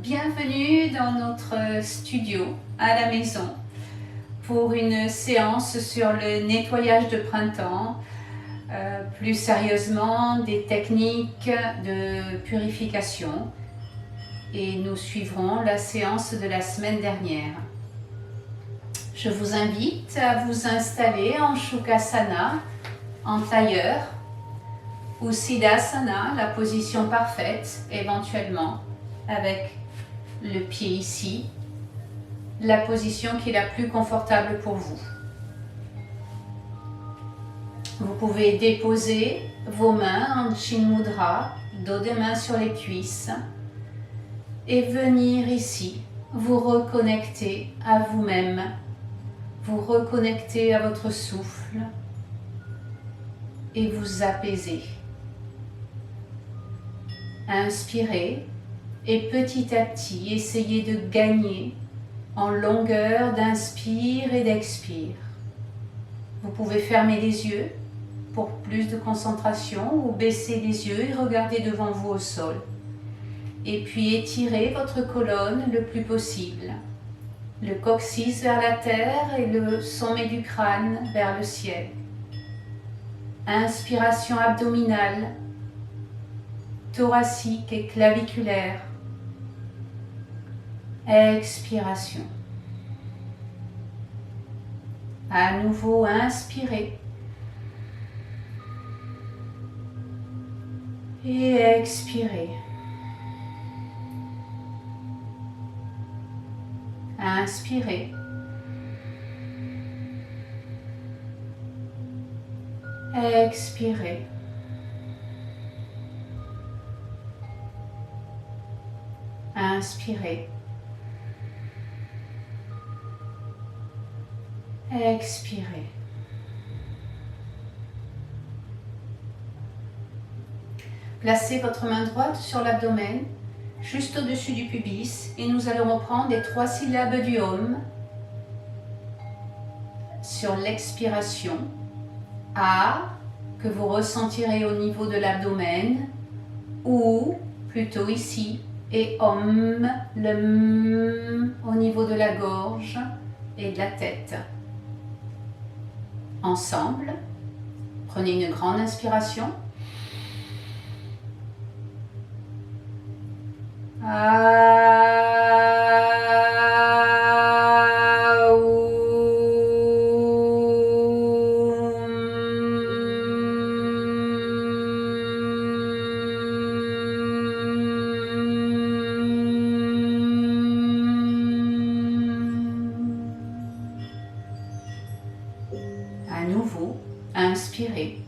Bienvenue dans notre studio à la maison pour une séance sur le nettoyage de printemps, plus sérieusement des techniques de purification, et nous suivrons la séance de la semaine dernière. Je vous invite à vous installer en Shukrasana, en tailleur, ou Siddhasana, la position parfaite, éventuellement avec le pied ici, la position qui est la plus confortable pour vous. Vous pouvez déposer vos mains en Chin Mudra, dos des mains sur les cuisses, et venir ici, vous reconnecter à vous-même, vous reconnecter à votre souffle et vous apaiser. Inspirez et petit à petit, essayez de gagner en longueur d'inspire et d'expire. Vous pouvez fermer les yeux pour plus de concentration ou baisser les yeux et regarder devant vous au sol. Et puis étirez votre colonne le plus possible. Le coccyx vers la terre et le sommet du crâne vers le ciel. Inspiration abdominale, thoracique et claviculaire. Expiration. À nouveau, inspirez. Et expirez. Inspirez. Expirez. Inspirez. Expirez. Placez votre main droite sur l'abdomen, juste au-dessus du pubis, et nous allons reprendre les 3 syllabes du Om sur l'expiration. A, que vous ressentirez au niveau de l'abdomen, ou plutôt ici, et Om, le M, au niveau de la gorge et de la tête. Ensemble, prenez une grande inspiration. À nouveau, inspirez.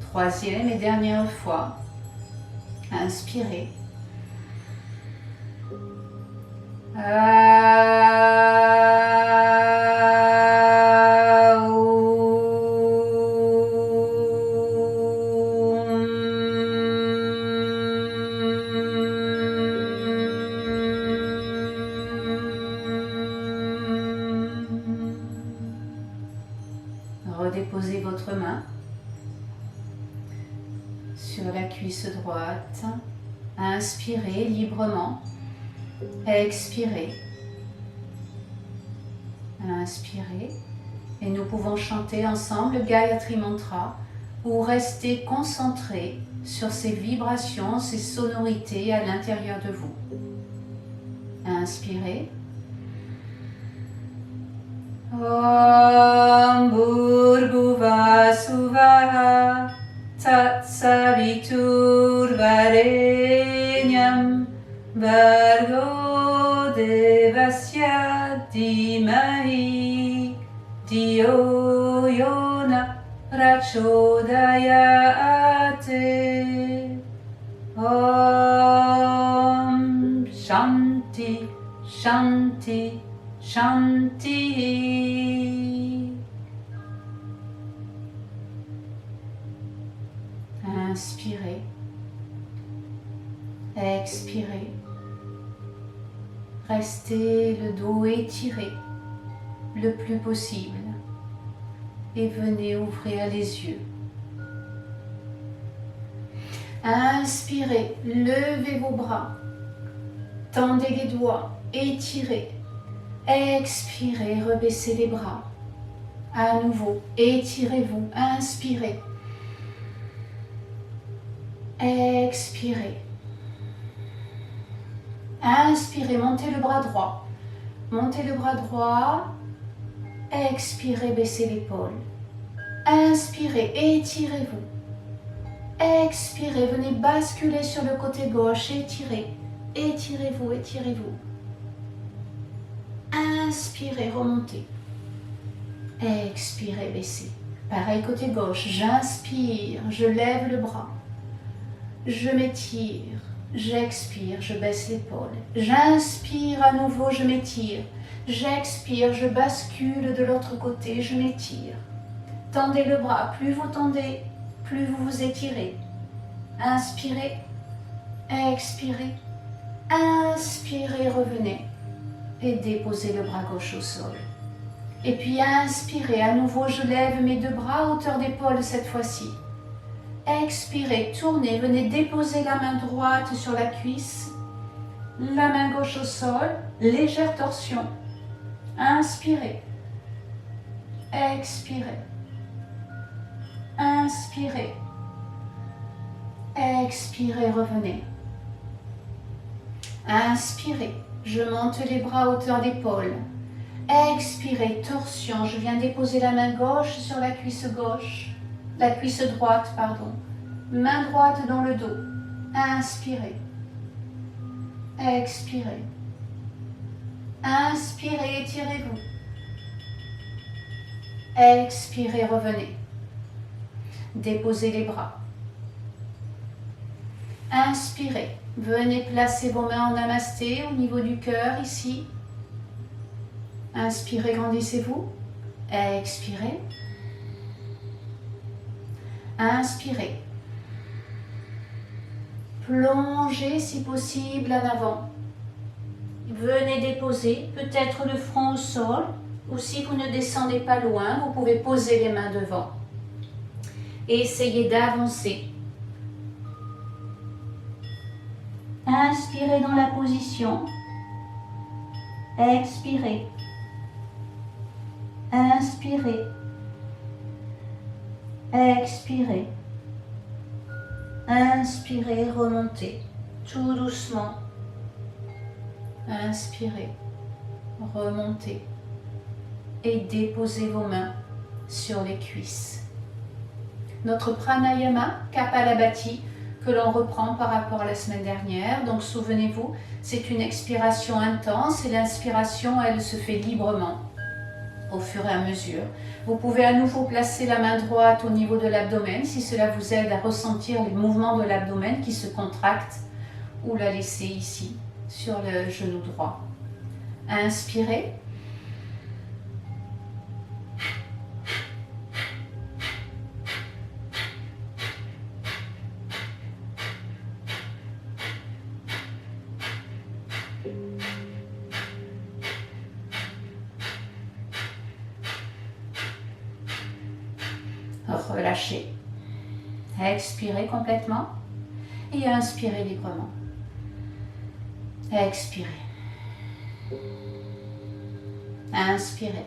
Troisième et dernière fois, inspirez. Redéposez votre main sur la cuisse droite. Inspirez librement. Expirez. Inspirez. Et nous pouvons chanter ensemble le Gayatri Mantra ou rester concentré sur ces vibrations, ces sonorités à l'intérieur de vous. Inspirez. Om Bhurguvasuvaha Tatsaviturvarenyam Bhargo Devasya Dhimahi Dhiyo Yona Prachodayate. Om Shanti Shanti Shanti. Inspirez. Expirez. Restez le dos étiré le plus possible et venez ouvrir les yeux. Inspirez, levez vos bras, tendez les doigts, étirez. Expirez, rebaissez les bras. À nouveau, étirez-vous, inspirez. Expirez. Inspirez, montez le bras droit. Montez le bras droit. Expirez, baissez l'épaule. Inspirez, étirez-vous. Expirez, venez basculer sur le côté gauche, étirez. Étirez-vous, étirez-vous. Inspirez, remontez. Expirez, baissez. Pareil côté gauche, j'inspire, je lève le bras. Je m'étire, j'expire, je baisse l'épaule. J'inspire à nouveau, je m'étire. J'expire, je bascule de l'autre côté, je m'étire. Tendez le bras, plus vous tendez, plus vous vous étirez. Inspirez, expirez, inspirez, revenez et déposez le bras gauche au sol. Et puis inspirez, à nouveau je lève mes deux bras à hauteur d'épaule cette fois-ci. Expirez, tournez, venez déposer la main droite sur la cuisse, la main gauche au sol, légère torsion. Inspirez, expirez, inspirez, expirez, revenez. Inspirez, je monte les bras à hauteur d'épaule. Expirez, torsion, je viens déposer la main gauche sur la cuisse gauche. La cuisse droite, pardon. Main droite dans le dos. Inspirez. Expirez. Inspirez, étirez-vous. Expirez, revenez. Déposez les bras. Inspirez. Venez placer vos mains en namasté au niveau du cœur, ici. Inspirez, grandissez-vous. Expirez. Inspirez. Plongez si possible en avant. Venez déposer peut-être le front au sol ou si vous ne descendez pas loin, vous pouvez poser les mains devant. Et essayez d'avancer. Inspirez dans la position. Expirez. Inspirez. Expirez. Inspirez, remontez, tout doucement. Inspirez, remontez et déposez vos mains sur les cuisses. Notre pranayama, Kapalabhati, que l'on reprend par rapport à la semaine dernière. Donc souvenez-vous, c'est une expiration intense et l'inspiration, elle se fait librement au fur et à mesure. Vous pouvez à nouveau placer la main droite au niveau de l'abdomen si cela vous aide à ressentir les mouvements de l'abdomen qui se contractent ou la laisser ici sur le genou droit. Inspirez. Relâchez. Expirez complètement et inspirez librement. Expirez. Inspirez.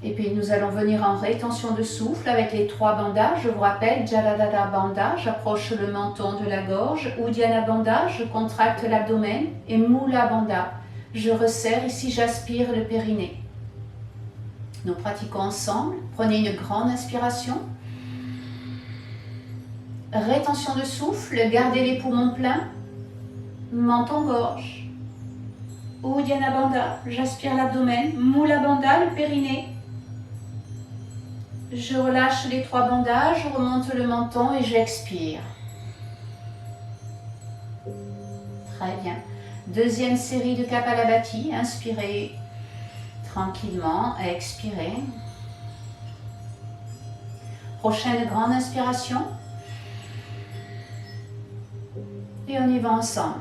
Et puis nous allons venir en rétention de souffle avec les 3 bandages. Je vous rappelle, Jaladhara Bandha, j'approche le menton de la gorge. Uddiyana Bandha, je contracte l'abdomen. Et Mula Bandha, je resserre ici, j'aspire le périnée. Nous pratiquons ensemble. Prenez une grande inspiration. Rétention de souffle, gardez les poumons pleins. Menton-gorge. Uddiyana Bandha, j'aspire l'abdomen. Mula Bandha, le périnée. Je relâche les 3 bandages, je remonte le menton et j'expire. Très bien. Deuxième série de Kapalabhati. Inspirez tranquillement, expirez. Prochaine grande inspiration. Et on y va ensemble.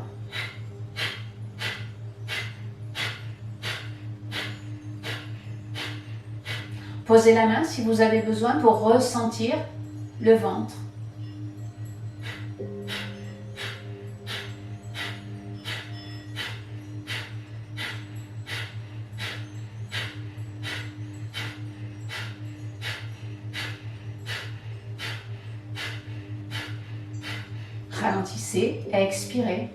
Posez la main si vous avez besoin pour ressentir le ventre. Ralentissez, expirez.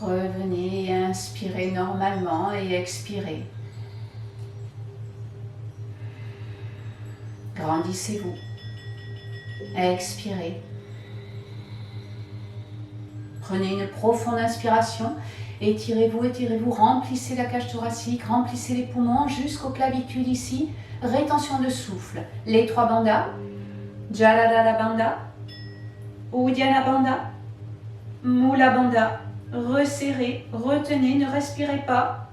Revenez, inspirez normalement et expirez. Grandissez-vous. Expirez. Prenez une profonde inspiration. Étirez-vous, étirez-vous. Remplissez la cage thoracique, remplissez les poumons jusqu'aux clavicules ici. Rétention de souffle. Les 3 bandhas. Jaladhara Bandha, Uddiyana Bandha, Mula Bandha. Resserrez, retenez, ne respirez pas.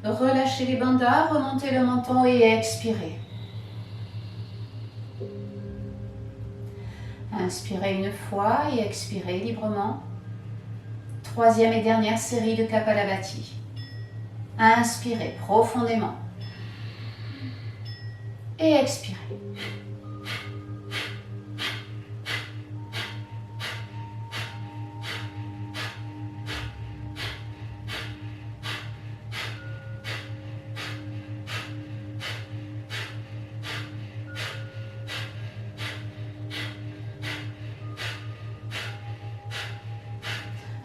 Relâchez les bandhas, remontez le menton et expirez. Inspirez une fois et expirez librement. 3e et dernière série de Kapalabhati. Inspirez profondément. Et expirez.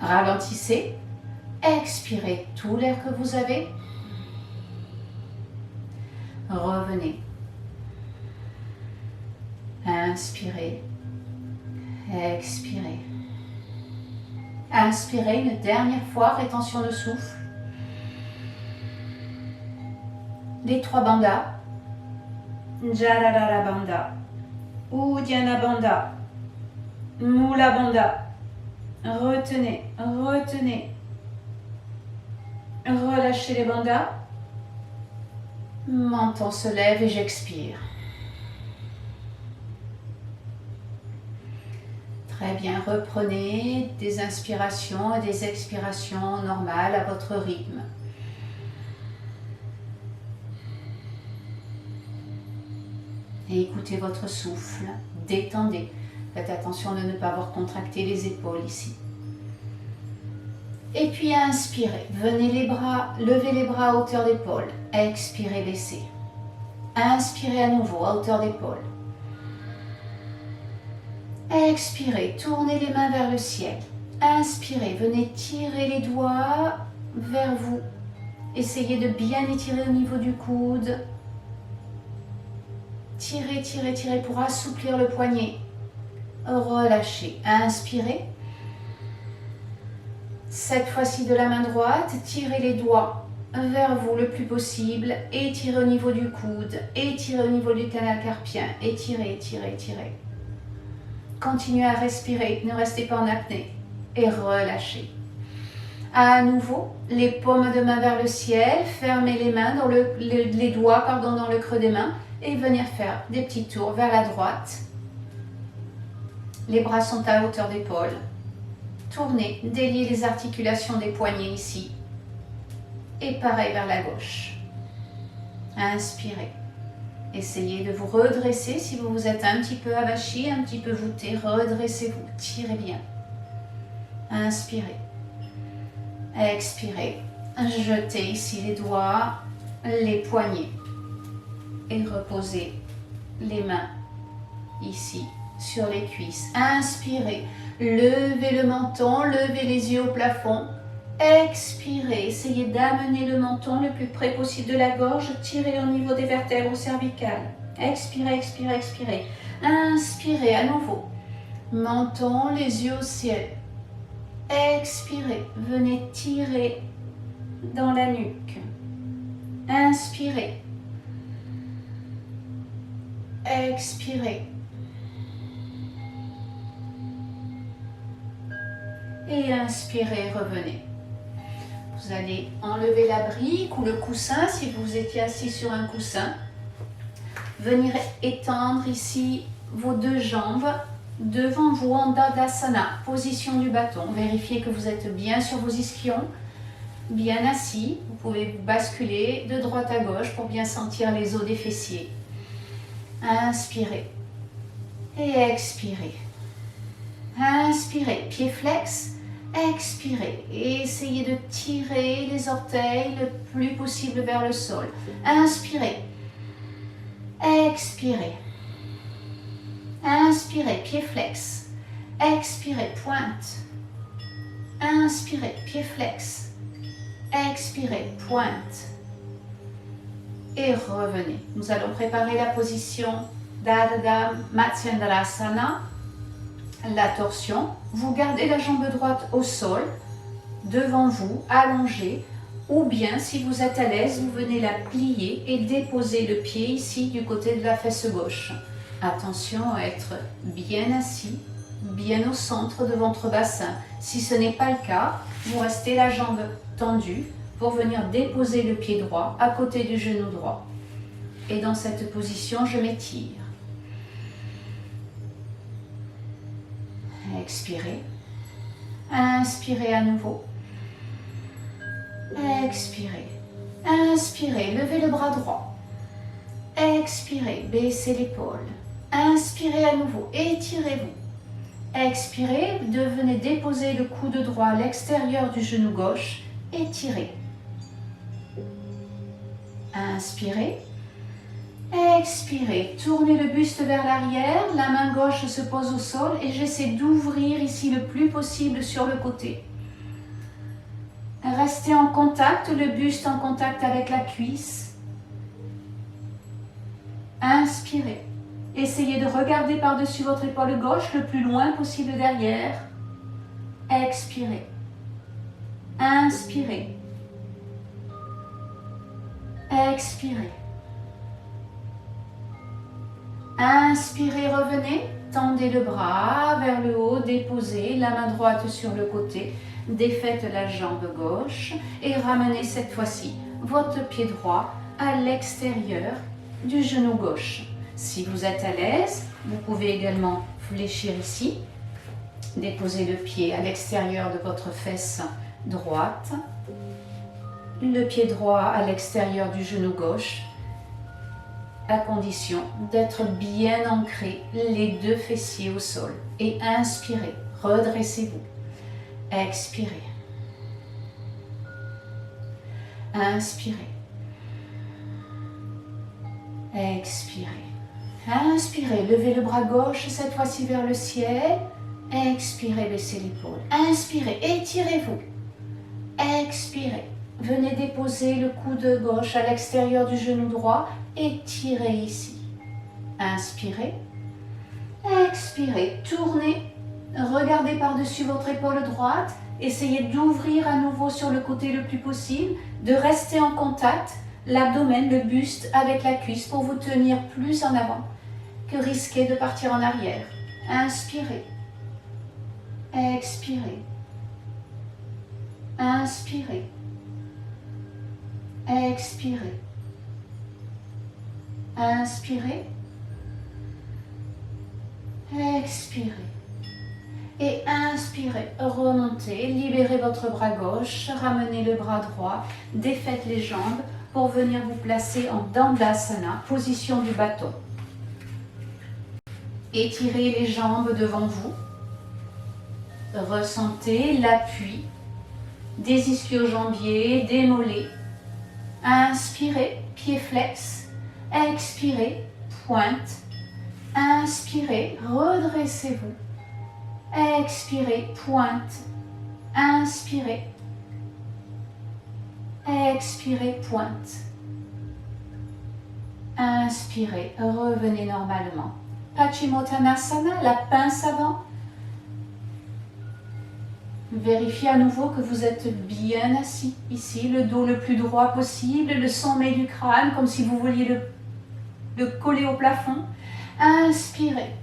Ralentissez, expirez tout l'air que vous avez. Revenez. Inspirez, expirez. Inspirez une dernière fois, rétention de souffle. Les 3 bandhas. Jaladhara Bandha, Uddiyana Bandha, Mula Bandha. Retenez, retenez. Relâchez les bandhas. Menton se lève et j'expire. Très bien, reprenez des inspirations et des expirations normales à votre rythme. Et écoutez votre souffle, détendez. Faites attention de ne pas avoir contracté les épaules ici. Et puis inspirez, venez les bras, levez les bras à hauteur d'épaule. Expirez, baissez. Inspirez à nouveau à hauteur d'épaule. Expirez, tournez les mains vers le ciel. Inspirez, venez tirer les doigts vers vous. Essayez de bien étirer au niveau du coude. Tirez, tirez, tirez pour assouplir le poignet. Relâchez. Inspirez. Cette fois-ci de la main droite, tirez les doigts vers vous le plus possible. Étirez au niveau du coude. Étirez au niveau du canal carpien. Étirez, étirez, étirez. Continuez à respirer. Ne restez pas en apnée. Et relâchez. À nouveau, les paumes de main vers le ciel. Fermez les mains, les doigts dans le creux des mains. Et venir faire des petits tours vers la droite. Les bras sont à hauteur d'épaule. Tournez, déliez les articulations des poignets ici. Et pareil vers la gauche. Inspirez. Essayez de vous redresser si vous vous êtes un petit peu avachi, un petit peu voûté. Redressez-vous, tirez bien. Inspirez. Expirez. Jetez ici les doigts, les poignets. Et reposez les mains ici sur les cuisses. Inspirez, levez le menton, levez les yeux au plafond. Expirez, essayez d'amener le menton le plus près possible de la gorge. Tirez au niveau des vertèbres cervicales. Expirez, expirez, expirez. Inspirez à nouveau. Menton, les yeux au ciel. Expirez, venez tirer dans la nuque. Inspirez. Expirez. Et inspirez, revenez. Vous allez enlever la brique ou le coussin si vous étiez assis sur un coussin. Venir étendre ici vos deux jambes devant vous en Dandasana, position du bâton. Vérifiez que vous êtes bien sur vos ischions, bien assis. Vous pouvez vous basculer de droite à gauche pour bien sentir les os des fessiers. Inspirez et expirez. Inspirez, pied flex. Expirez et essayez de tirer les orteils le plus possible vers le sol. Inspirez. Expirez. Inspirez, pied flex. Expirez, pointe. Inspirez, pied flex. Expirez, pointe. Et revenez. Nous allons préparer la position d'Ardha Matsyendrasana. La torsion. Vous gardez la jambe droite au sol, devant vous, allongée. Ou bien, si vous êtes à l'aise, vous venez la plier et déposer le pied ici du côté de la fesse gauche. Attention à être bien assis, bien au centre de votre bassin. Si ce n'est pas le cas, vous restez la jambe tendue pour venir déposer le pied droit à côté du genou droit. Et dans cette position, je m'étire. Expirez. Inspirez à nouveau. Expirez. Inspirez, levez le bras droit. Expirez, baissez l'épaule. Inspirez à nouveau, étirez-vous. Expirez, venez déposer le coude droit à l'extérieur du genou gauche. Étirez. Inspirez. Expirez, tournez le buste vers l'arrière, la main gauche se pose au sol et j'essaie d'ouvrir ici le plus possible sur le côté. Restez en contact, le buste en contact avec la cuisse. Inspirez. Essayez de regarder par-dessus votre épaule gauche le plus loin possible derrière. Expirez. Inspirez. Expirez. Inspirez, revenez. Tendez le bras vers le haut, déposez la main droite sur le côté. Défaites la jambe gauche et ramenez cette fois-ci votre pied droit à l'extérieur du genou gauche. Si vous êtes à l'aise, vous pouvez également fléchir ici. Déposez le pied à l'extérieur de votre fesse droite. Le pied droit à l'extérieur du genou gauche, à condition d'être bien ancré les deux fessiers au sol. Et inspirez, redressez-vous. Expirez. Inspirez. Expirez. Inspirez, levez le bras gauche cette fois-ci vers le ciel. Expirez, baissez l'épaule. Inspirez, étirez-vous. Expirez. Venez déposer le coude gauche à l'extérieur du genou droit. Étirez ici. Inspirez. Expirez. Tournez. Regardez par-dessus votre épaule droite. Essayez d'ouvrir à nouveau sur le côté le plus possible. De rester en contact, l'abdomen, le buste avec la cuisse pour vous tenir plus en avant que risquer de partir en arrière. Inspirez. Expirez. Inspirez. Expirez. Inspirez. Expirez. Et inspirez, remontez, libérez votre bras gauche, ramenez le bras droit, défaites les jambes pour venir vous placer en Dandasana, position du bâton. Étirez les jambes devant vous. Ressentez l'appui des ischio-jambiers, des mollets. Inspirez, pied flex. Expirez, pointe. Inspirez, redressez-vous. Expirez, pointe. Inspirez. Expirez, pointe. Inspirez, revenez normalement. Paschimottanasana, la pince avant. Vérifiez à nouveau que vous êtes bien assis ici, le dos le plus droit possible, le sommet du crâne, comme si vous vouliez le coller au plafond. Inspirez,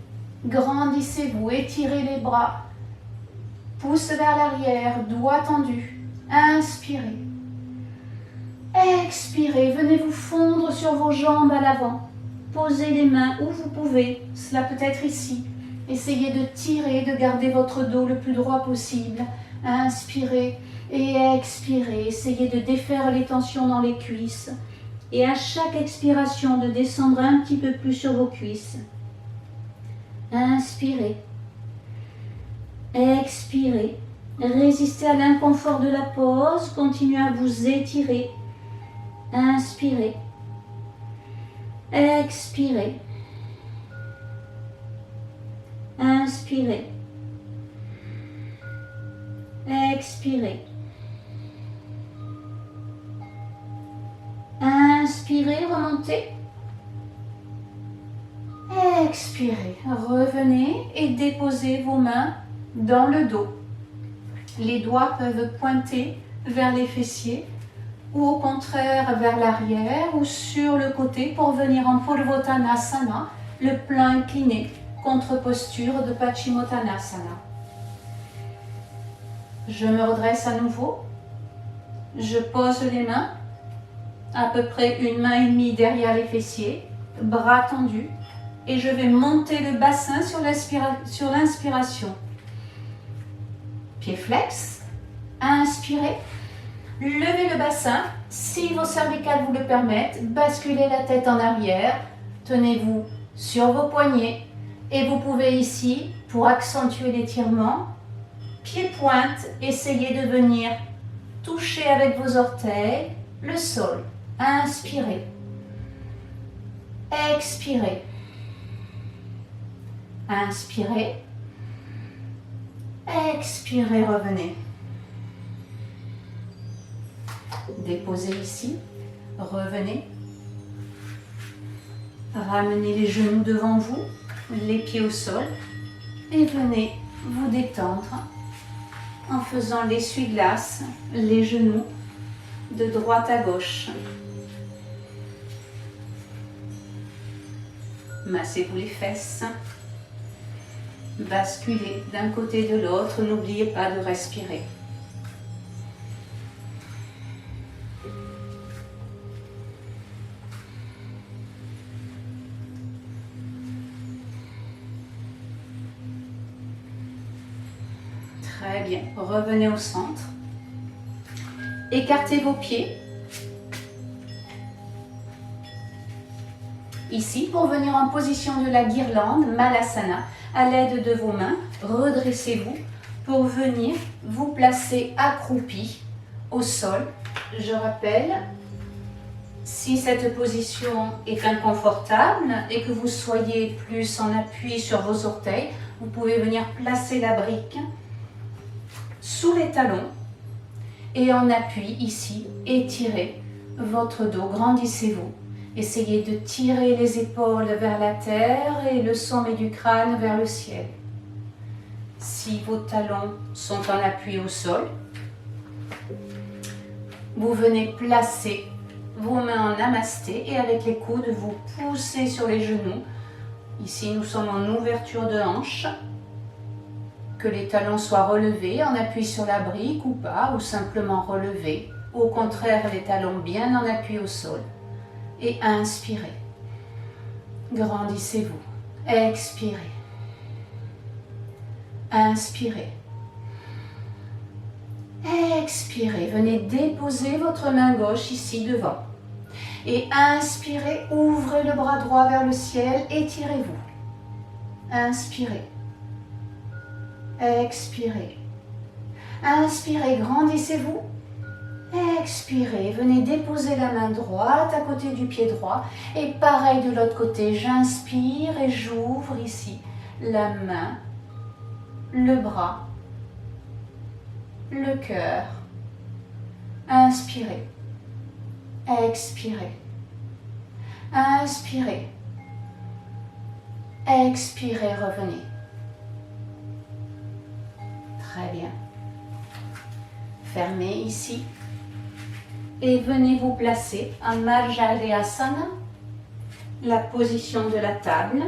grandissez-vous, étirez les bras, pouce vers l'arrière, doigts tendus. Inspirez. Expirez. Venez vous fondre sur vos jambes à l'avant. Posez les mains où vous pouvez. Cela peut être ici. Essayez de tirer, de garder votre dos le plus droit possible. Inspirez et expirez. Essayez de défaire les tensions dans les cuisses. Et à chaque expiration, de descendre un petit peu plus sur vos cuisses. Inspirez. Expirez. Résistez à l'inconfort de la pause. Continuez à vous étirer. Inspirez. Expirez. Inspirez. Expirez. Inspirez, remontez. Expirez. Revenez et déposez vos mains dans le dos. Les doigts peuvent pointer vers les fessiers ou au contraire vers l'arrière ou sur le côté pour venir en Purvottanasana, le plein incliné, contre-posture de Paschimottanasana. Je me redresse à nouveau. Je pose les mains, à peu près une main et demie derrière les fessiers, bras tendus, et je vais monter le bassin sur l'inspiration. Pieds flex, inspirez, levez le bassin, si vos cervicales vous le permettent, basculez la tête en arrière, tenez-vous sur vos poignets, et vous pouvez ici, pour accentuer l'étirement, pieds-pointe, essayez de venir toucher avec vos orteils le sol. Inspirez. Expirez. Inspirez. Expirez, revenez. Déposez ici. Revenez. Ramenez les genoux devant vous, les pieds au sol. Et venez vous détendre en faisant l'essuie-glace, les genoux de droite à gauche. Massez-vous les fesses. Basculez d'un côté et de l'autre. N'oubliez pas de respirer. Très bien. Revenez au centre. Écartez vos pieds. Ici, pour venir en position de la guirlande, Malasana, à l'aide de vos mains, redressez-vous pour venir vous placer accroupi au sol. Je rappelle, si cette position est inconfortable et que vous soyez plus en appui sur vos orteils, vous pouvez venir placer la brique sous les talons et en appui ici, étirez votre dos, grandissez-vous. Essayez de tirer les épaules vers la terre et le sommet du crâne vers le ciel. Si vos talons sont en appui au sol, vous venez placer vos mains en namasté et avec les coudes, vous poussez sur les genoux. Ici, nous sommes en ouverture de hanche. Que les talons soient relevés en appui sur la brique ou pas, ou simplement relevés. Au contraire, les talons bien en appui au sol. Et inspirez. Grandissez-vous. Expirez. Inspirez. Expirez. Venez déposer votre main gauche ici devant. Et inspirez. Ouvrez le bras droit vers le ciel. Étirez-vous. Inspirez. Expirez. Inspirez. Grandissez-vous. Expirez, venez déposer la main droite à côté du pied droit et pareil de l'autre côté, j'inspire et j'ouvre ici la main, le bras, le cœur. Inspirez, expirez, inspirez, expirez, revenez. Très bien. Fermez ici. Et venez vous placer en Marjaryasana, la position de la table.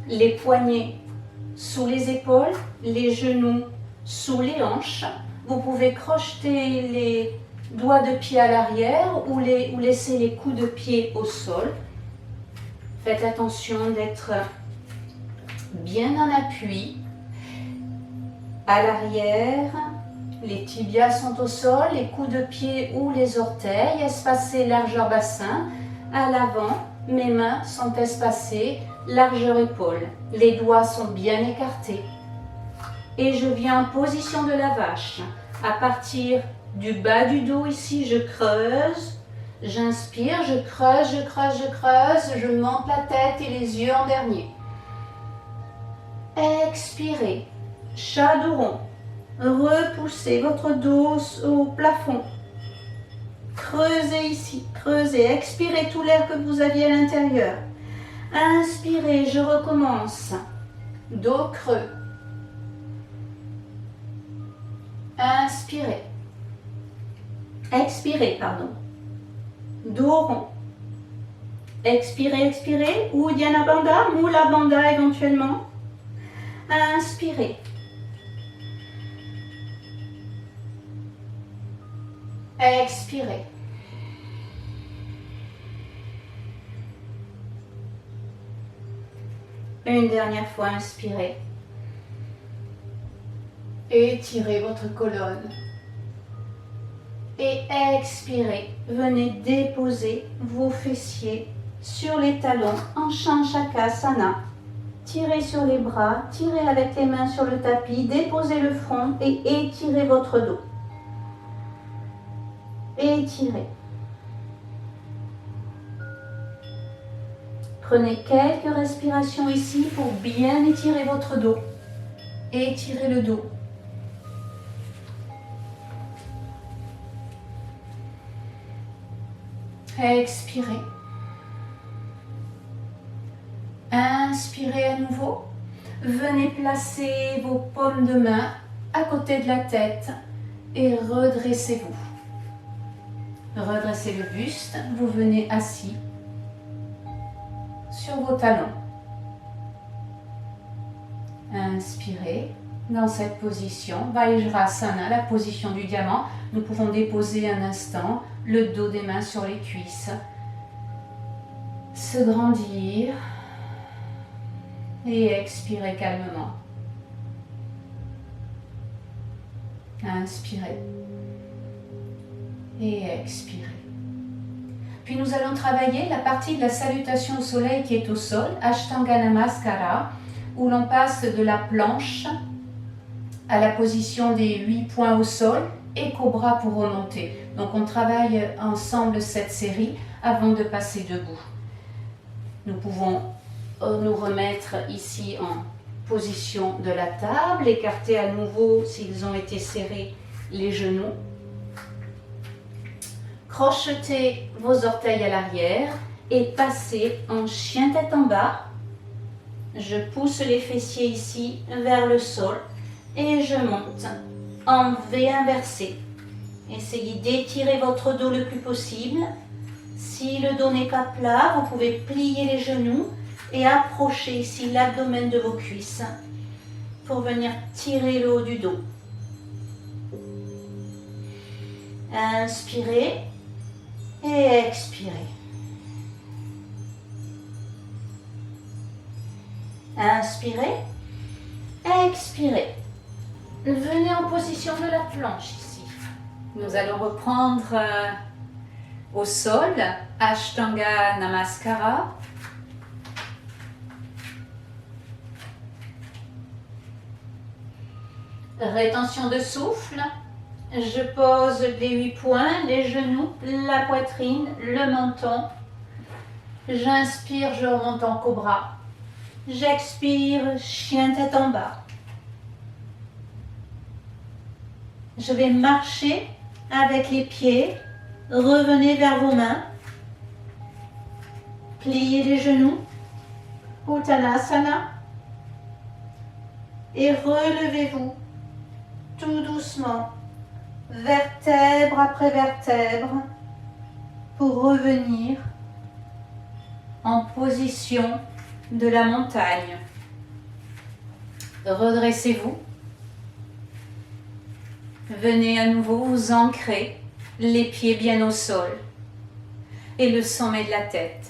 Les poignets sous les épaules, les genoux sous les hanches. Vous pouvez crocheter les doigts de pied à l'arrière ou laisser les coups de pied au sol. Faites attention d'être bien en appui. À l'arrière, les tibias sont au sol, les coups de pied ou les orteils espacés largeur bassin. À l'avant, mes mains sont espacées largeur épaule. Les doigts sont bien écartés. Et je viens en position de la vache. À partir du bas du dos ici, je creuse. J'inspire, je creuse, je creuse, je creuse. Je monte la tête et les yeux en dernier. Expirez. Chat dos rond. Repoussez votre dos au plafond. Creusez ici, creusez. Expirez tout l'air que vous aviez à l'intérieur. Inspirez, je recommence. Dos creux. Inspirez. Expirez, pardon. Dos rond. Expirez, expirez. Uddiyana Bandha, Mula Bandha éventuellement. Inspirez. Expirez. Une dernière fois, inspirez. Étirez votre colonne. Et expirez. Venez déposer vos fessiers sur les talons en Shanshakasana. Tirez sur les bras, tirez avec les mains sur le tapis, déposez le front et étirez votre dos. Étirez. Prenez quelques respirations ici pour bien étirer votre dos. Étirez le dos. Expirez. Inspirez à nouveau. Venez placer vos paumes de main à côté de la tête et redressez-vous. Redressez le buste, vous venez assis sur vos talons. Inspirez dans cette position, Vajrasana, la position du diamant. Nous pouvons déposer un instant le dos des mains sur les cuisses, se grandir et expirer calmement. Inspirez et expirez. Puis nous allons travailler la partie de la salutation au soleil qui est au sol, Ashtanga Namaskara, où l'on passe de la planche à la position des 8 points au sol et cobra pour remonter. Donc on travaille ensemble cette série avant de passer debout. Nous pouvons nous remettre ici en position de la table, écarter à nouveau s'ils ont été serrés les genoux. Crochetez vos orteils à l'arrière et passez en chien tête en bas. Je pousse les fessiers ici vers le sol et je monte en V inversé. Essayez d'étirer votre dos le plus possible. Si le dos n'est pas plat, vous pouvez plier les genoux et approcher ici l'abdomen de vos cuisses pour venir tirer le haut du dos. Inspirez et expirez. Inspirez, expirez. Venez en position de la planche ici. Nous allons reprendre au sol, Ashtanga Namaskara. Rétention de souffle. Je pose les 8 points, les genoux, la poitrine, le menton. J'inspire, je remonte en cobra. J'expire, chien tête en bas. Je vais marcher avec les pieds. Revenez vers vos mains. Pliez les genoux. Uttanasana. Et relevez-vous tout doucement, vertèbre après vertèbre, pour revenir en position de la montagne. Redressez-vous. Venez à nouveau vous ancrer, les pieds bien au sol et le sommet de la tête,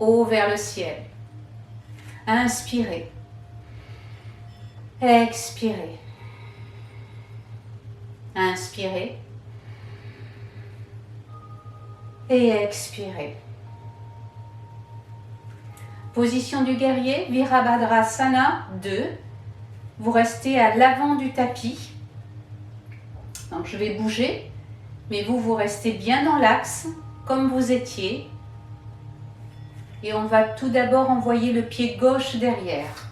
haut vers le ciel. Inspirez, expirez, inspirez et expirez. Position du guerrier, Virabhadrasana 2. Vous restez à l'avant du tapis. Donc je vais bouger, mais vous restez bien dans l'axe, comme vous étiez. Et on va tout d'abord envoyer le pied gauche derrière.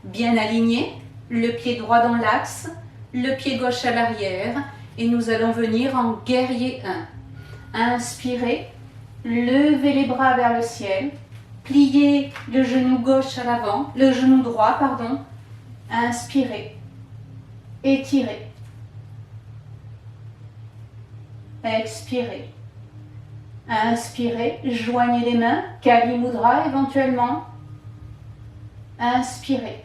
Bien aligné, le pied droit dans l'axe, le pied gauche à l'arrière. Et nous allons venir en guerrier 1. Inspirez, levez les bras vers le ciel. Pliez le genou gauche à l'avant, le genou droit, pardon. Inspirez, étirez, expirez, inspirez, joignez les mains, Kali Mudra éventuellement, inspirez,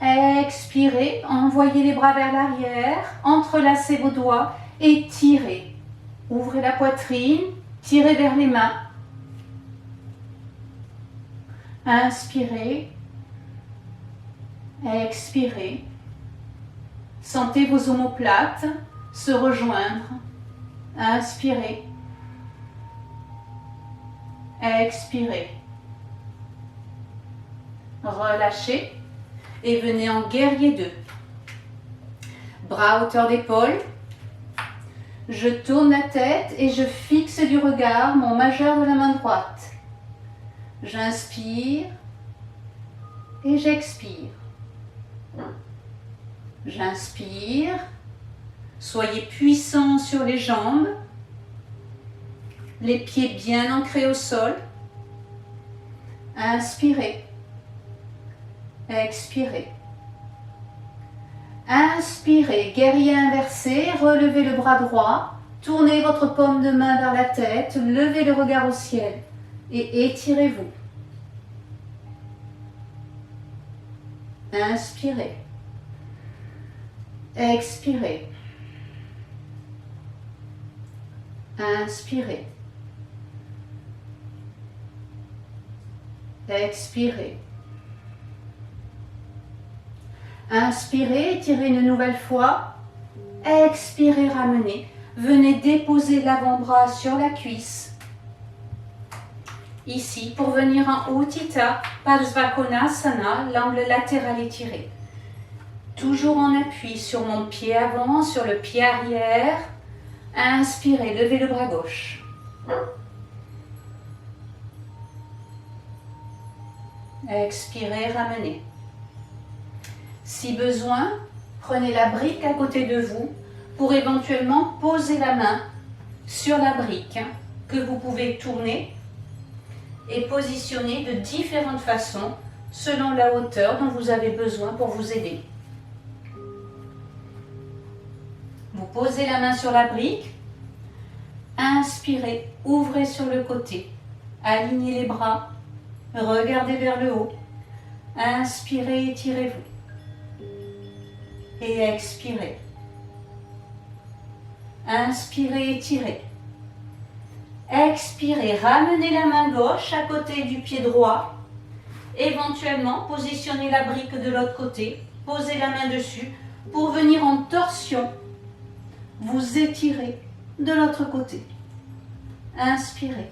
expirez, envoyez les bras vers l'arrière, entrelacez vos doigts, étirez, ouvrez la poitrine, tirez vers les mains. Inspirez, expirez. Sentez vos omoplates se rejoindre. Inspirez, expirez. Relâchez et venez en guerrier 2. Bras à hauteur d'épaule. Je tourne la tête et je fixe du regard mon majeur de la main droite. J'inspire et j'expire. J'inspire. Soyez puissant sur les jambes. Les pieds bien ancrés au sol. Inspirez. Expirez. Inspirez, guerrier inversé, relevez le bras droit, tournez votre paume de main vers la tête, levez le regard au ciel et étirez-vous. Inspirez. Expirez. Inspirez. Expirez. Inspirez, étirez une nouvelle fois. Expirez, ramenez. Venez déposer l'avant-bras sur la cuisse. Ici, pour venir en Utthita Parsvakonasana, l'angle latéral étiré. Toujours en appui sur mon pied avant, sur le pied arrière. Inspirez, levez le bras gauche. Expirez, ramenez. Si besoin, prenez la brique à côté de vous pour éventuellement poser la main sur la brique que vous pouvez tourner et positionner de différentes façons selon la hauteur dont vous avez besoin pour vous aider. Vous posez la main sur la brique, inspirez, ouvrez sur le côté, alignez les bras, regardez vers le haut, inspirez, étirez-vous. Et expirez. Inspirez, étirez. Expirez, ramenez la main gauche à côté du pied droit. Éventuellement, positionnez la brique de l'autre côté. Posez la main dessus pour venir en torsion. Vous étirez de l'autre côté. Inspirez.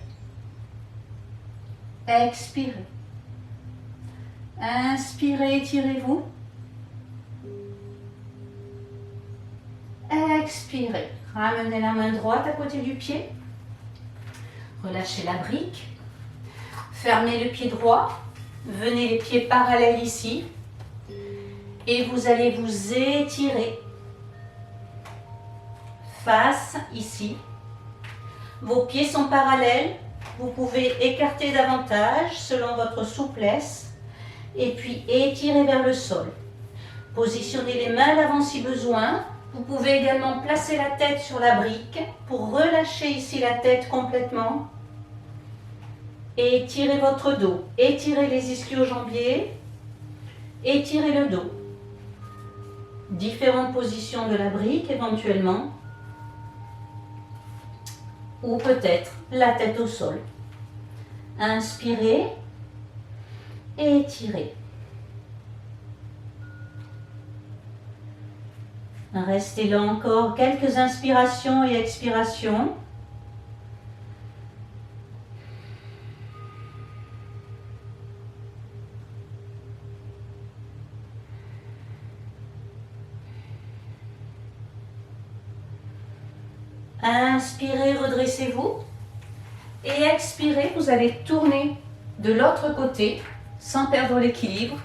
Expirez. Inspirez, étirez-vous. Expirez. Ramenez la main droite à côté du pied. Relâchez la brique. Fermez le pied droit. Venez les pieds parallèles ici. Et vous allez vous étirer. Face ici. Vos pieds sont parallèles. Vous pouvez écarter davantage selon votre souplesse. Et puis étirer vers le sol. Positionnez les mains à l'avant si besoin. Vous pouvez également placer la tête sur la brique pour relâcher ici la tête complètement. Et étirez votre dos. Étirez les ischio-jambiers. Étirez le dos. Différentes positions de la brique éventuellement. Ou peut-être la tête au sol. Inspirez et étirez. Restez là encore quelques inspirations et expirations. Inspirez, redressez-vous. Et expirez, vous allez tourner de l'autre côté sans perdre l'équilibre.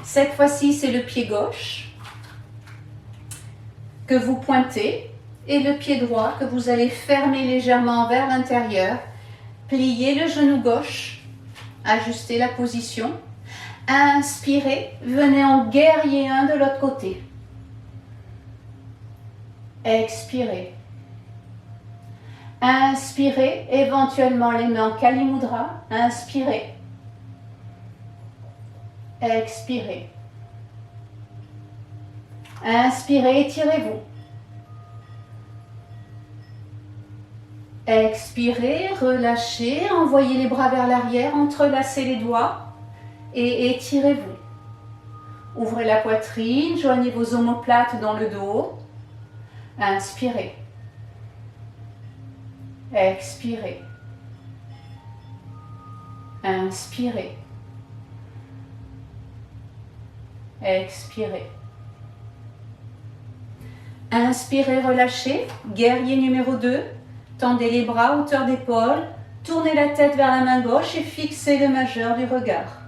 Cette fois-ci, c'est le pied gauche que vous pointez et le pied droit que vous allez fermer légèrement vers l'intérieur. Pliez le genou gauche, ajustez la position. Inspirez, venez en guerrier 1 de l'autre côté. Expirez. Inspirez, éventuellement les mains en Kali Mudra. Inspirez. Expirez. Inspirez, étirez-vous. Expirez, relâchez, envoyez les bras vers l'arrière, entrelacez les doigts et étirez-vous. Ouvrez la poitrine, joignez vos omoplates dans le dos. Inspirez. Expirez. Inspirez. Expirez. Inspirez, relâchez. Guerrier numéro 2. Tendez les bras, hauteur d'épaule. Tournez la tête vers la main gauche et fixez le majeur du regard.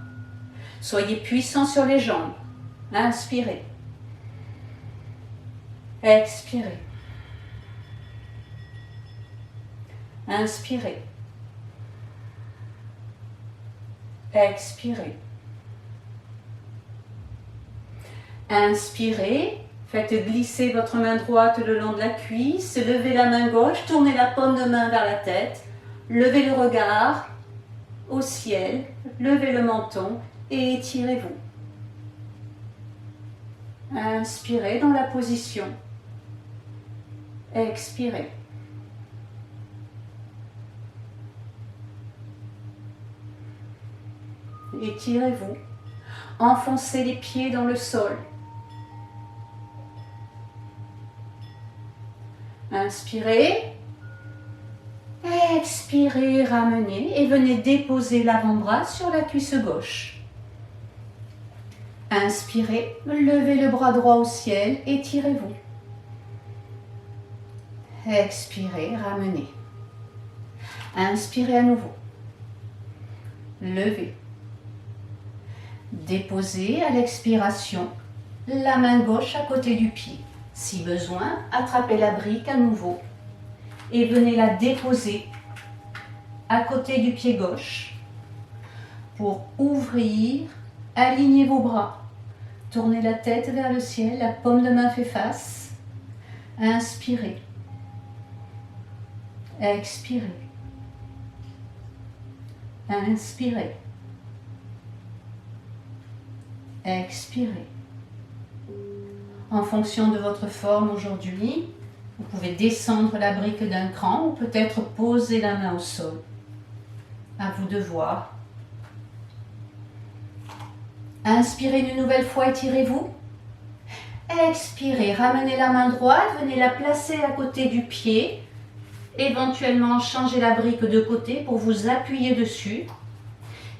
Soyez puissant sur les jambes. Inspirez. Expirez. Inspirez. Expirez. Inspirez. Faites glisser votre main droite le long de la cuisse. Levez la main gauche. Tournez la paume de main vers la tête. Levez le regard au ciel. Levez le menton et étirez-vous. Inspirez dans la position. Expirez. Étirez-vous. Enfoncez les pieds dans le sol. Inspirez. Expirez, ramenez et venez déposer l'avant-bras sur la cuisse gauche. Inspirez, levez le bras droit au ciel, étirez-vous. Expirez, ramenez. Inspirez à nouveau. Levez. Déposez à l'expiration la main gauche à côté du pied. Si besoin, attrapez la brique à nouveau et venez la déposer à côté du pied gauche pour ouvrir, aligner vos bras. Tournez la tête vers le ciel, la paume de main fait face. Inspirez. Expirez. Inspirez. Expirez. En fonction de votre forme aujourd'hui, vous pouvez descendre la brique d'un cran ou peut-être poser la main au sol. À vous de voir. Inspirez une nouvelle fois, étirez-vous. Expirez, ramenez la main droite, venez la placer à côté du pied. Éventuellement, changez la brique de côté pour vous appuyer dessus.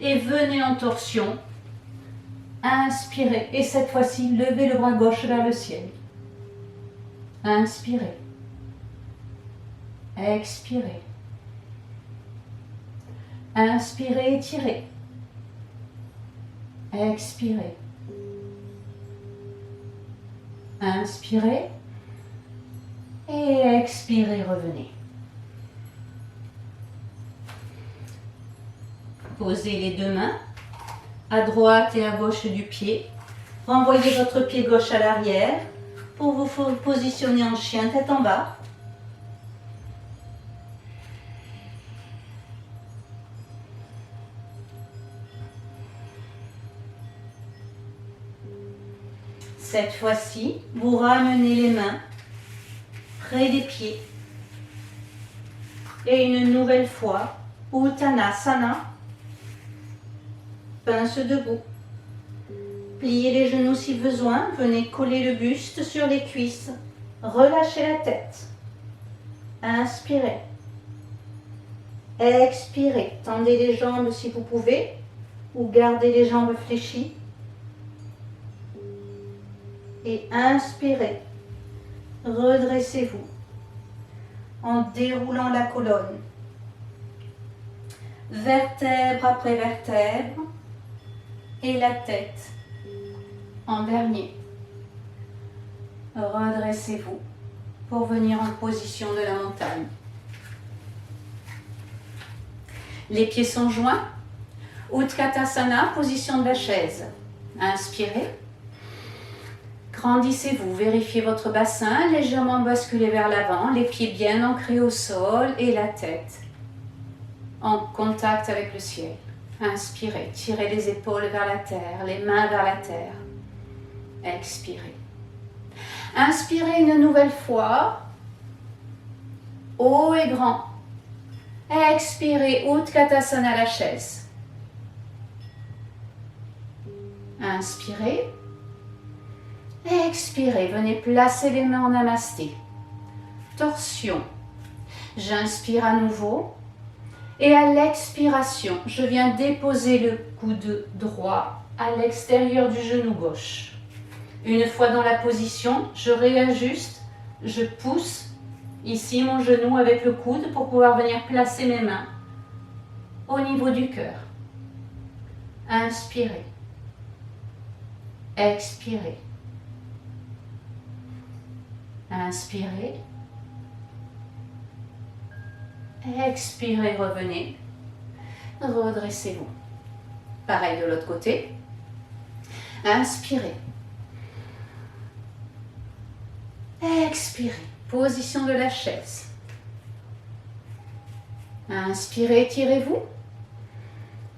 Et venez en torsion. Inspirez et cette fois-ci, levez le bras gauche vers le ciel. Inspirez. Expirez. Inspirez, étirez. Expirez. Inspirez. Et expirez, revenez. Posez les deux mains à droite et à gauche du pied. Renvoyez votre pied gauche à l'arrière pour vous positionner en chien tête en bas. Cette fois-ci, vous ramenez les mains près des pieds. Et une nouvelle fois, Uttanasana, pince debout. Pliez les genoux si besoin, venez coller le buste sur les cuisses. Relâchez la tête. Inspirez. Expirez. Tendez les jambes si vous pouvez ou gardez les jambes fléchies. Et inspirez. Redressez-vous en déroulant la colonne. Vertèbre après vertèbre et la tête en dernier. Redressez-vous pour venir en position de la montagne. Les pieds sont joints. Utkatasana, position de la chaise. Inspirez. Grandissez-vous, vérifiez votre bassin, légèrement basculez vers l'avant, les pieds bien ancrés au sol et la tête en contact avec le ciel. Inspirez, tirez les épaules vers la terre, les mains vers la terre. Expirez. Inspirez une nouvelle fois, haut et grand. Expirez, Utkatasana, la chaise. Inspirez. Expirez, venez placer les mains en namasté. Torsion. J'inspire à nouveau. Et à l'expiration, je viens déposer le coude droit à l'extérieur du genou gauche. Une fois dans la position, je réajuste, je pousse ici mon genou avec le coude pour pouvoir venir placer mes mains au niveau du cœur. Inspirez. Expirez. Inspirez. Expirez, revenez. Redressez-vous. Pareil de l'autre côté. Inspirez. Expirez. Position de la chaise. Inspirez, tirez-vous.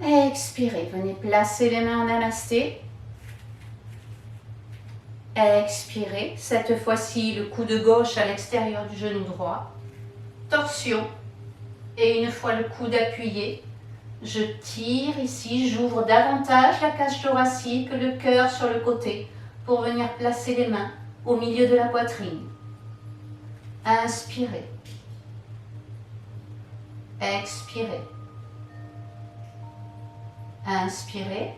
Expirez, venez placer les mains en namasté. Expirez, cette fois-ci le coude gauche à l'extérieur du genou droit. Torsion. Et une fois le coude appuyé, je tire ici, j'ouvre davantage la cage thoracique, le cœur sur le côté pour venir placer les mains au milieu de la poitrine. Inspirez. Expirez. Inspirez.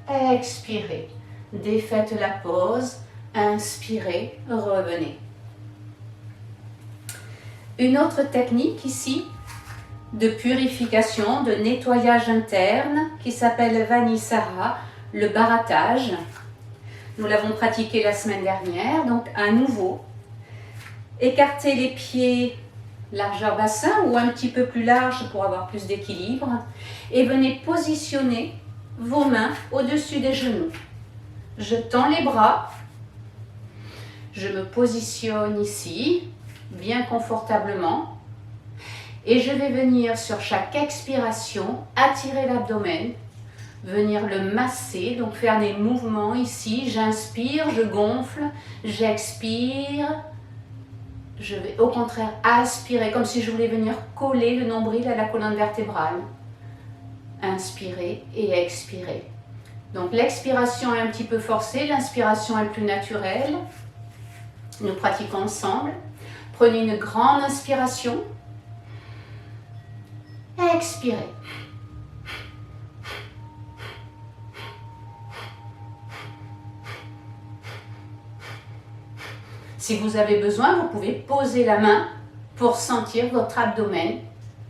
Expirez. Défaites la pause. Inspirez. Revenez. Une autre technique ici de purification, de nettoyage interne qui s'appelle Vanisara, le barattage. Nous l'avons pratiqué la semaine dernière, donc à nouveau. Écartez les pieds largeur bassin ou un petit peu plus large pour avoir plus d'équilibre et venez positionner vos mains au-dessus des genoux. Je tends les bras, je me positionne ici, bien confortablement et je vais venir sur chaque expiration attirer l'abdomen, venir le masser, donc faire des mouvements ici, j'inspire, je gonfle, j'expire, je vais au contraire aspirer comme si je voulais venir coller le nombril à la colonne vertébrale. Inspirez et expirez. Donc l'expiration est un petit peu forcée, l'inspiration est plus naturelle. Nous pratiquons ensemble. Prenez une grande inspiration. Expirez. Si vous avez besoin, vous pouvez poser la main pour sentir votre abdomen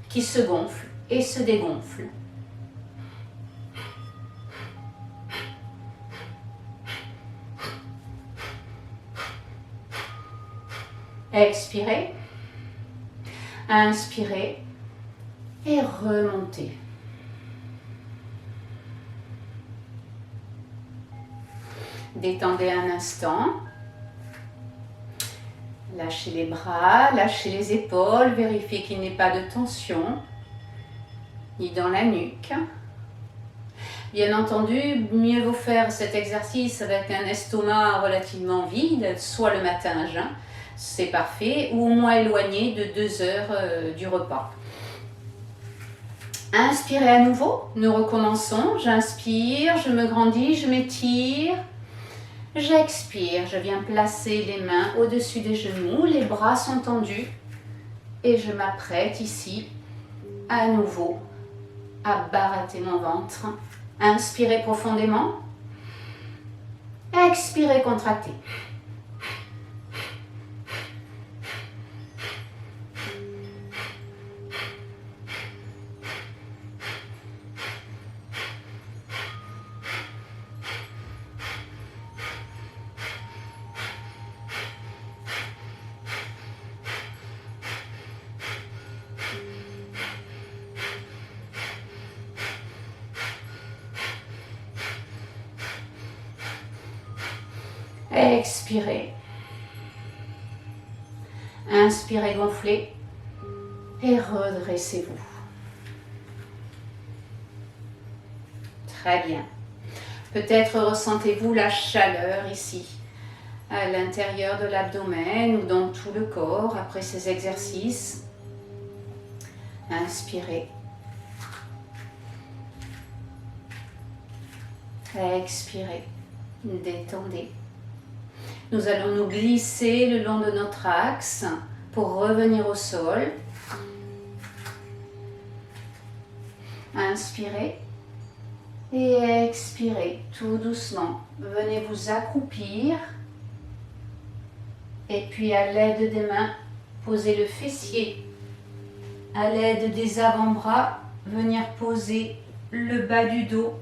qui se gonfle et se dégonfle. Expirez, inspirez et remontez. Détendez un instant. Lâchez les bras, lâchez les épaules, vérifiez qu'il n'y ait pas de tension, ni dans la nuque. Bien entendu, mieux vaut faire cet exercice avec un estomac relativement vide, soit le matin à jeun, c'est parfait, ou au moins éloigné de 2 heures du repas. Inspirez à nouveau, nous recommençons. J'inspire, je me grandis, je m'étire. J'expire, je viens placer les mains au-dessus des genoux, les bras sont tendus et je m'apprête ici à nouveau à barater mon ventre. Inspirez profondément, expirez, contractez. Expirez. Inspirez, gonflez et redressez-vous. Très bien. Peut-être ressentez-vous la chaleur ici, à l'intérieur de l'abdomen ou dans tout le corps après ces exercices. Inspirez. Expirez. Détendez. Nous allons nous glisser le long de notre axe pour revenir au sol. Inspirez et expirez tout doucement. Venez vous accroupir et puis à l'aide des mains, posez le fessier. À l'aide des avant-bras, venir poser le bas du dos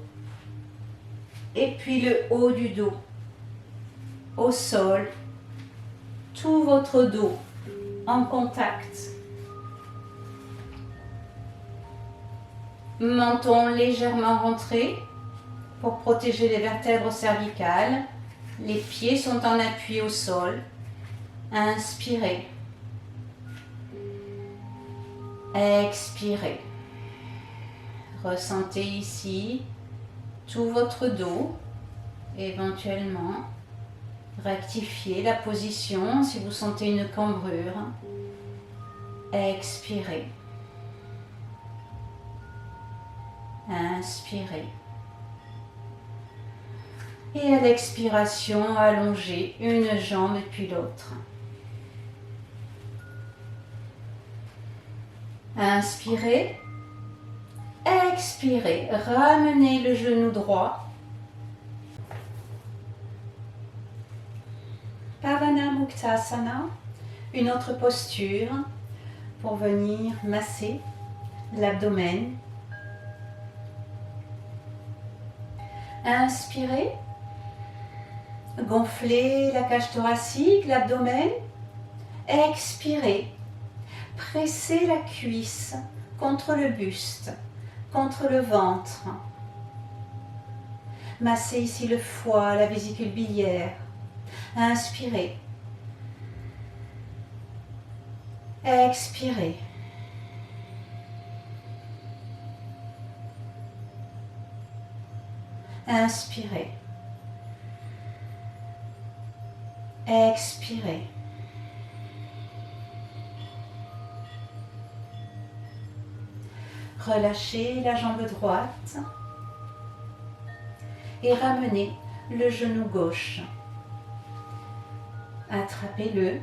et puis le haut du dos au sol, tout votre dos en contact. Menton légèrement rentré pour protéger les vertèbres cervicales. Les pieds sont en appui au sol. Inspirez. Expirez. Ressentez ici tout votre dos, éventuellement rectifiez la position si vous sentez une cambrure. Expirez. Inspirez. Et à l'expiration, allongez une jambe et puis l'autre. Inspirez. Expirez. Ramenez le genou droit. Pavana Muktasana, une autre posture pour venir masser l'abdomen. Inspirez, gonflez la cage thoracique, l'abdomen. Expirez, pressez la cuisse contre le buste, contre le ventre. Massez ici le foie, la vésicule biliaire. Inspirez. Expirez. Inspirez. Expirez. Relâchez la jambe droite et ramenez le genou gauche. Attrapez-le.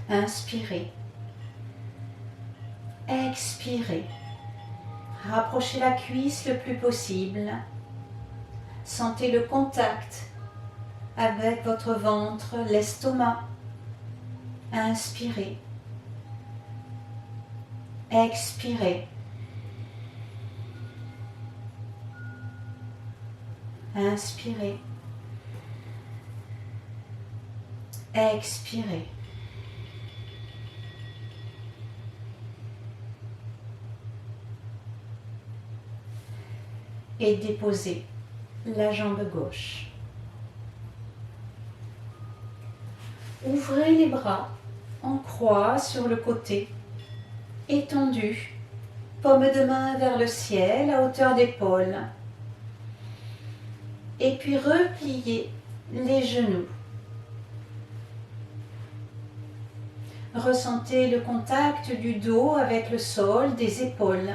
Inspirez. Expirez. Rapprochez la cuisse le plus possible. Sentez le contact avec votre ventre, l'estomac. Inspirez. Expirez. Inspirez. Expirez. Et déposez la jambe gauche. Ouvrez les bras en croix sur le côté, étendu, Paume de main vers le ciel à hauteur d'épaule. Et puis repliez les genoux. Ressentez le contact du dos avec le sol, des épaules.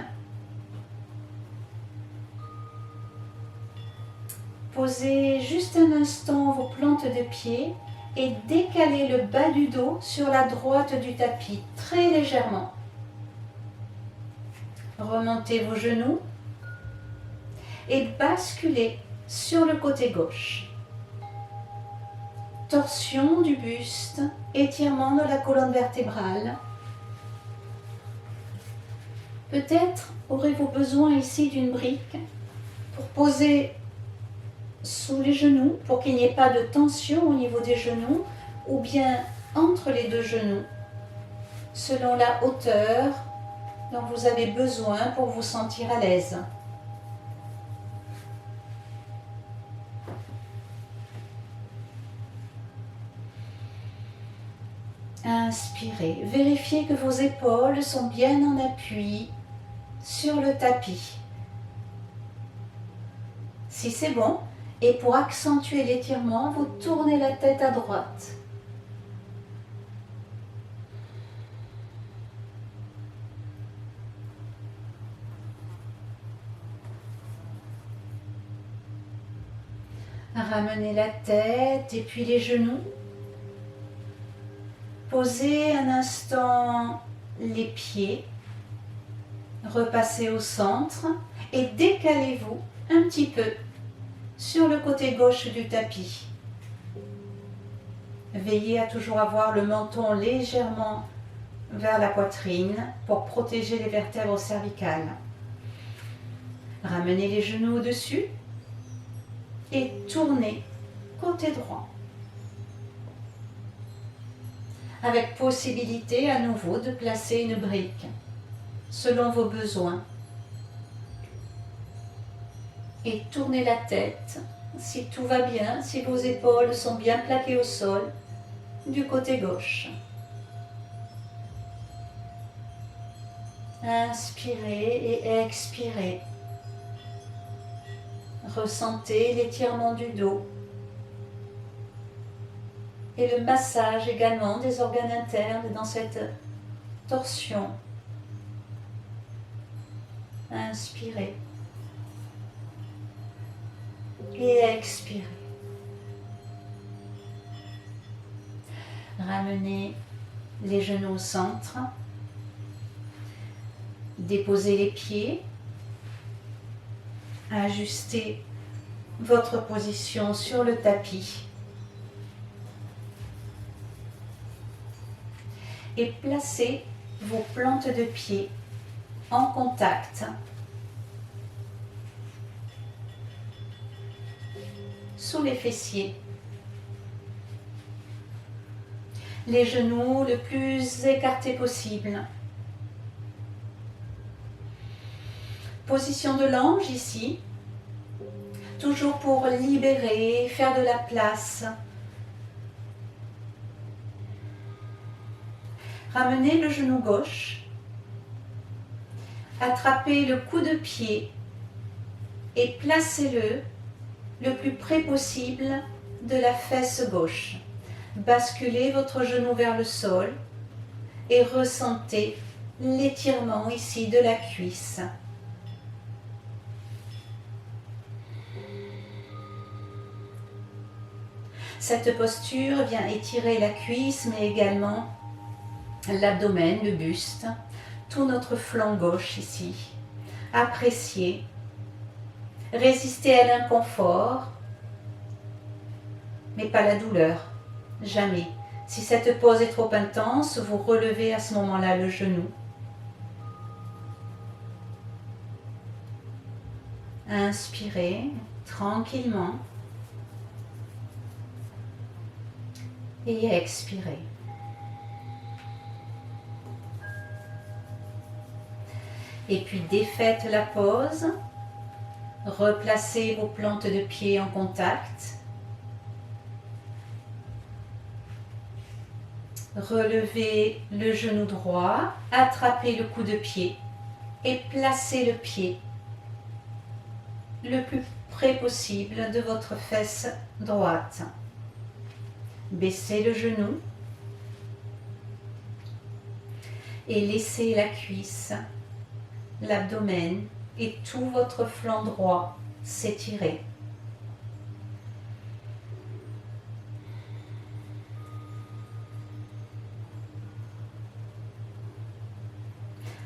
Posez juste un instant vos plantes de pied et décalez le bas du dos sur la droite du tapis, très légèrement. Remontez vos genoux et basculez sur le côté gauche. Torsion du buste, étirement de la colonne vertébrale. Peut-être aurez-vous besoin ici d'une brique pour poser sous les genoux, pour qu'il n'y ait pas de tension au niveau des genoux, ou bien entre les deux genoux, selon la hauteur dont vous avez besoin pour vous sentir à l'aise. Inspirez. Vérifiez que vos épaules sont bien en appui sur le tapis. Si c'est bon, et pour accentuer l'étirement, vous tournez la tête à droite. Ramenez la tête et puis les genoux. Posez un instant les pieds. Repassez au centre et décalez-vous un petit peu sur le côté gauche du tapis. Veillez à toujours avoir le menton légèrement vers la poitrine pour protéger les vertèbres cervicales. Ramenez les genoux au-dessus et tournez côté droit. Avec possibilité à nouveau de placer une brique selon vos besoins. Et tournez la tête, si tout va bien, si vos épaules sont bien plaquées au sol, du côté gauche. Inspirez et expirez. Ressentez l'étirement du dos et le massage également des organes internes dans cette torsion. Inspirez et expirez. Ramenez les genoux au centre. Déposez les pieds. Ajustez votre position sur le tapis. Et placez vos plantes de pied en contact sous les fessiers. Les genoux le plus écartés possible. Position de l'ange ici, toujours pour libérer, faire de la place. Ramenez le genou gauche, attrapez le coup de pied et placez-le le plus près possible de la fesse gauche. Basculez votre genou vers le sol et ressentez l'étirement ici de la cuisse. Cette posture vient étirer la cuisse, mais également l'abdomen, le buste, tout notre flanc gauche ici. Appréciez. Résistez à l'inconfort, mais pas la douleur. Jamais. Si cette pose est trop intense, vous relevez à ce moment-là le genou. Inspirez tranquillement. Et expirez. Et puis défaites la pose. Replacez vos plantes de pied en contact. Relevez le genou droit, attrapez le coup de pied et placez le pied le plus près possible de votre fesse droite. Baissez le genou et laissez la cuisse, l'abdomen et tout votre flanc droit s'étirer.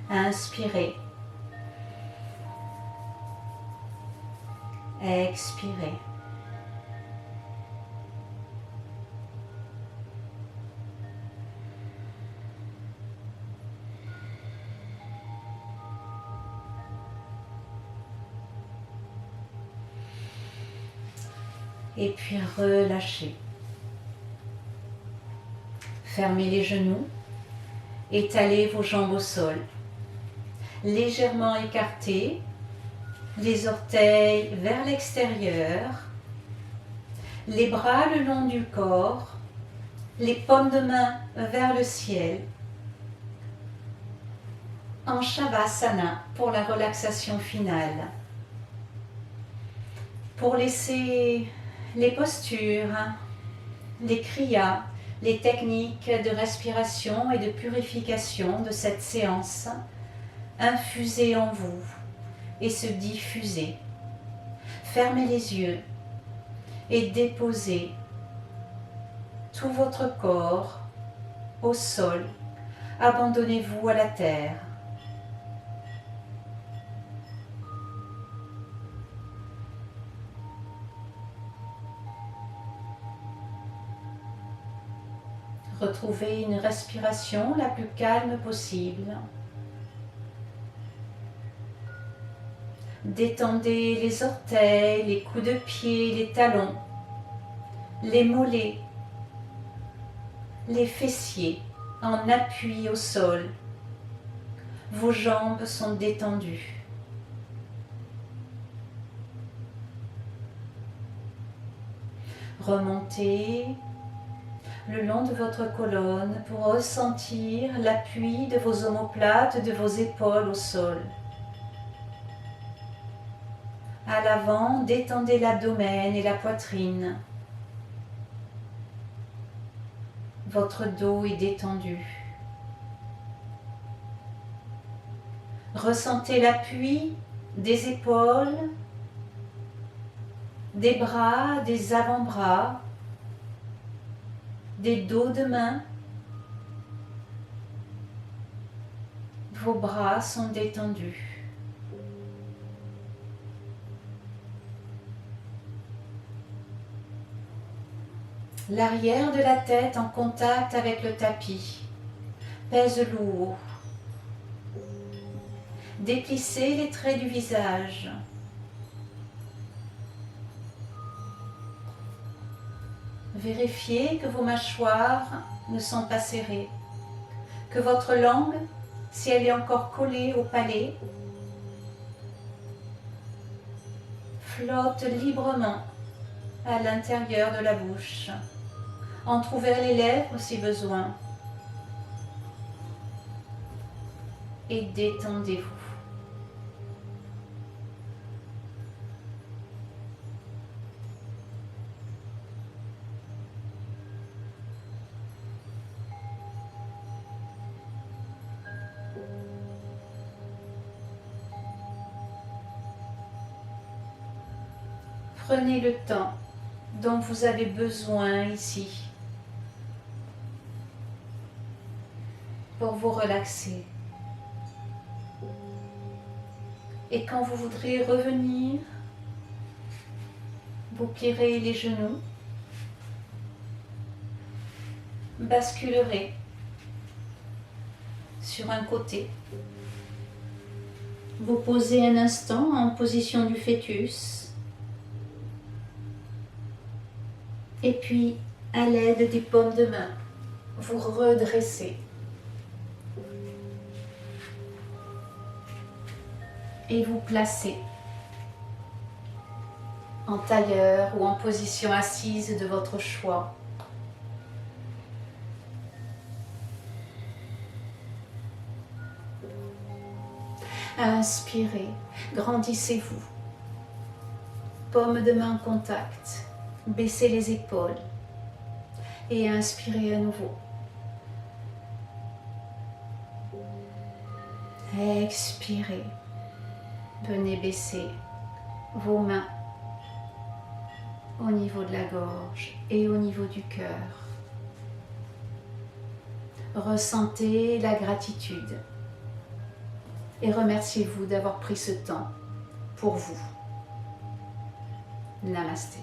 Inspirez. Expirez. Et puis relâchez. Fermez les genoux. Étalez vos jambes au sol. Légèrement écartés, les orteils vers l'extérieur, les bras le long du corps, les paumes de main vers le ciel, en Shavasana pour la relaxation finale. Pour laisser les postures, les kriyas, les techniques de respiration et de purification de cette séance infuser en vous et se diffuser. Fermez les yeux et déposez tout votre corps au sol. Abandonnez-vous à la terre. Retrouvez une respiration la plus calme possible. Détendez les orteils, les coups de pied, les talons, les mollets, les fessiers en appui au sol. Vos jambes sont détendues. Remontez le long de votre colonne pour ressentir l'appui de vos omoplates, de vos épaules au sol. À l'avant, détendez l'abdomen et la poitrine. Votre dos est détendu. Ressentez l'appui des épaules, des bras, des avant-bras, des dos de main. Vos bras sont détendus. L'arrière de la tête en contact avec le tapis. Pèse lourd. Déplissez les traits du visage. Vérifiez que vos mâchoires ne sont pas serrées, que votre langue, si elle est encore collée au palais, flotte librement à l'intérieur de la bouche. Entrouvert les lèvres si besoin. Et détendez-vous. Prenez le temps dont vous avez besoin ici pour vous relaxer. Et quand vous voudrez revenir, vous plierez les genoux, basculerez sur un côté, vous posez un instant en position du fœtus, et puis à l'aide des paumes de main, vous redressez. Et vous placez en tailleur ou en position assise de votre choix. Inspirez, grandissez-vous. Paume de main en contact, baissez les épaules et inspirez à nouveau. Expirez, venez baisser vos mains au niveau de la gorge et au niveau du cœur. Ressentez la gratitude et remerciez-vous d'avoir pris ce temps pour vous. Namasté.